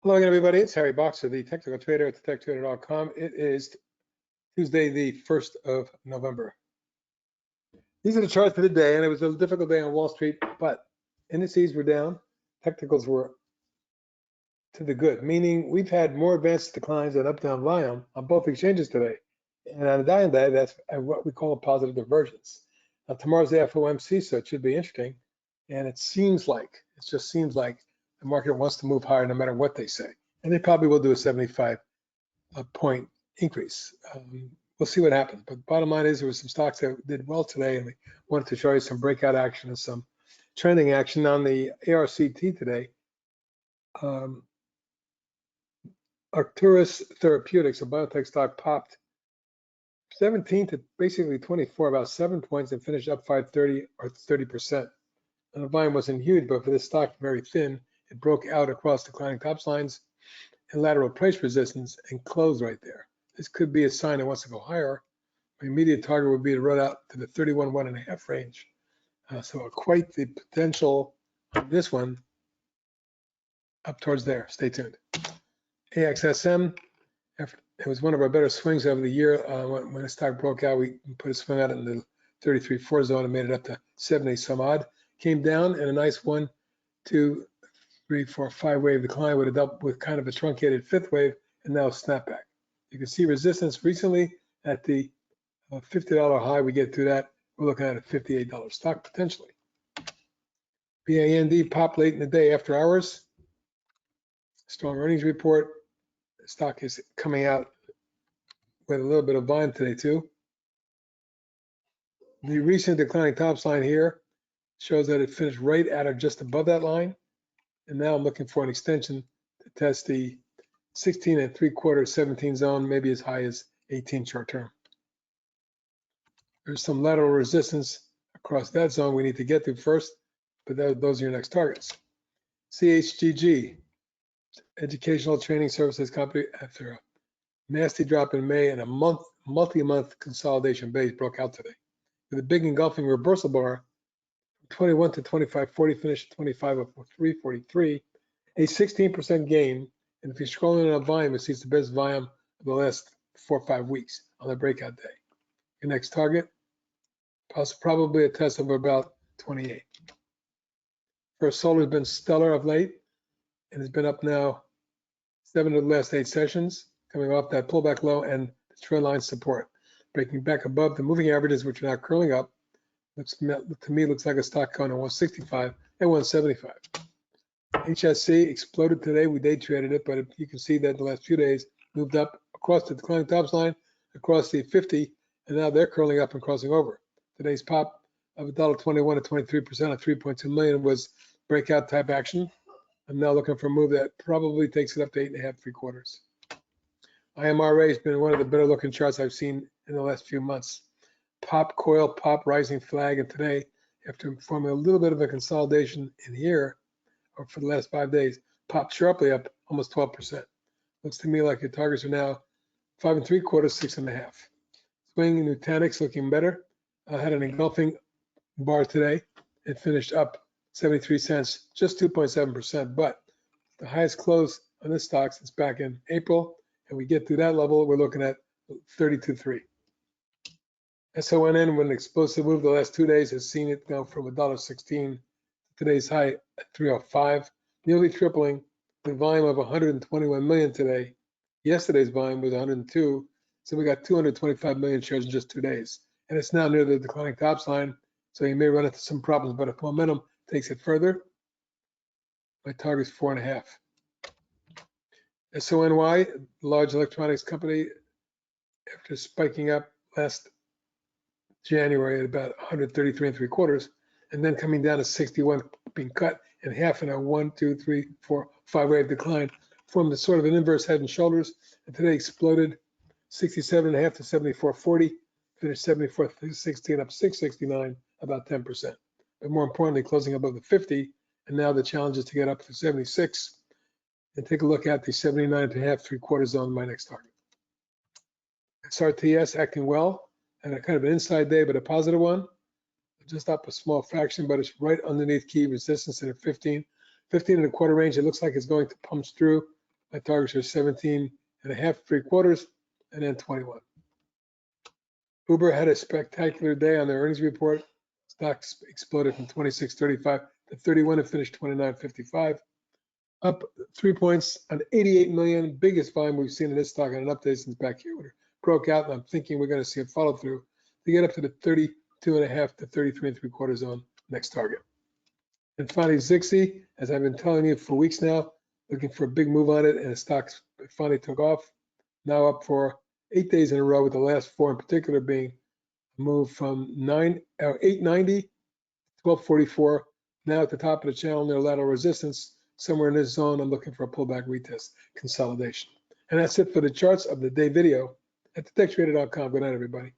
Hello again, everybody. It's Harry Boxer, the technical trader at thetechtrader.com. It is Tuesday, the 1st of November. These are the charts for the day, and it was a difficult day on Wall Street, but indices were down, technicals were to the good, meaning we've had more advanced declines than up-down volume on both exchanges today. And on a dying day, that's what we call a positive divergence. Now, tomorrow's the FOMC, so it should be interesting. And it just seems like the market wants to move higher no matter what they say. And they probably will do a 75 point increase. We'll see what happens. But bottom line is there was some stocks that did well today, and we wanted to show you some breakout action and some trending action on the ARCT today. Arcturus Therapeutics, a biotech stock, popped 17 to basically 24, about 7 points, and finished up 530 or 30%. And the volume wasn't huge, but for this stock, very thin. It broke out across declining tops lines and lateral price resistance and closed right there. This could be a sign it wants to go higher. My immediate target would be to run out to the 31.1.5 range. So quite the potential on this one up towards there. Stay tuned. AXSM, it was one of our better swings over the year. When the stock broke out, we put a swing out in the 33.4 zone and made it up to 70 some odd. Came down in a nice 1, 2, 3, 4, 5 wave decline with kind of a truncated fifth wave, and now a snapback. You can see resistance recently at the $50 high. We get through that, we're looking at a $58 stock potentially. BAND popped late in the day after hours. Strong earnings report. The stock is coming out with a little bit of volume today too. The recent declining tops line here shows that it finished right at or just above that line. And now I'm looking for an extension to test the 16 3/4, 17 zone, maybe as high as 18 short term. There's some lateral resistance across that zone we need to get to first, but those are your next targets. CHGG, educational training services company, after a nasty drop in May and a multi-month consolidation base, broke out today with a big engulfing reversal bar. 21 to 25.40, finished 25 up 343, a 16% gain. And if you're scrolling on volume, it sees the best volume of the last 4 or 5 weeks on the breakout day. Your next target, probably a test of about 28. First Solar has been stellar of late and has been up now 7 of the last 8 sessions, coming off that pullback low and the trend line support, breaking back above the moving averages, which are now curling up. To me, looks like a stock going to 165 and 175. HSC exploded today. We day traded it, but you can see that the last few days moved up across the declining tops line, across the 50, and now they're curling up and crossing over. Today's pop of $1.21 to 23% at 3.2 million was breakout type action. I'm now looking for a move that probably takes it up to 8.5 3/4. IMRA has been one of the better looking charts I've seen in the last few months. Pop coil, pop rising flag, and today, after forming a little bit of a consolidation in here, or for the last 5 days, popped sharply up almost 12%. Looks to me like your targets are now 5 3/4, 6.5. Swing Ntnx looking better. I had an engulfing bar today. It finished up 73 cents, just 2.7%, but the highest close on this stock since back in April, and we get through that level, we're looking at 32.3. SONN, when an explosive move the last 2 days, has seen it go from $1.16 to today's high at 305, nearly tripling the volume of 121 million today. Yesterday's volume was 102, so we got 225 million shares in just 2 days. And it's now near the declining tops line, so you may run into some problems, but if momentum takes it further, my target's 4.5. SONY, large electronics company, after spiking up last January at about 133 3/4, and then coming down to 61, being cut in half in a 1, 2, 3, 4, 5 wave decline, formed a sort of an inverse head and shoulders, and today exploded 67.5 to 74.40, finished 74.16 up 669, about 10%. But more importantly, closing above the 50, and now the challenge is to get up to 76 and take a look at the 79.5 3/4 zone, my next target. SRTS acting well. And a kind of an inside day, but a positive one. Just up a small fraction, but it's right underneath key resistance at a 15 1/4 range. It looks like it's going to punch through My targets are 17.5 3/4 and then 21. Uber had a spectacular day on their earnings report. Stocks exploded from 26.35 to 31 and finished 29.55. Up 3 points on 88 million, biggest volume we've seen in this stock on an update since back here when it broke out, and I'm thinking we're going to see a follow through to get up to the 32.5 to 33 3/4 zone next target. And finally, Zyxi, as I've been telling you for weeks now, looking for a big move on it, and the stock finally took off. Now up for 8 days in a row, with the last 4 in particular being a move from 890 to 1244. Now at the top of the channel near lateral resistance, somewhere in this zone. I'm looking for a pullback retest consolidation. And that's it for the charts of the day video at thetechtrader.com. Good night, everybody.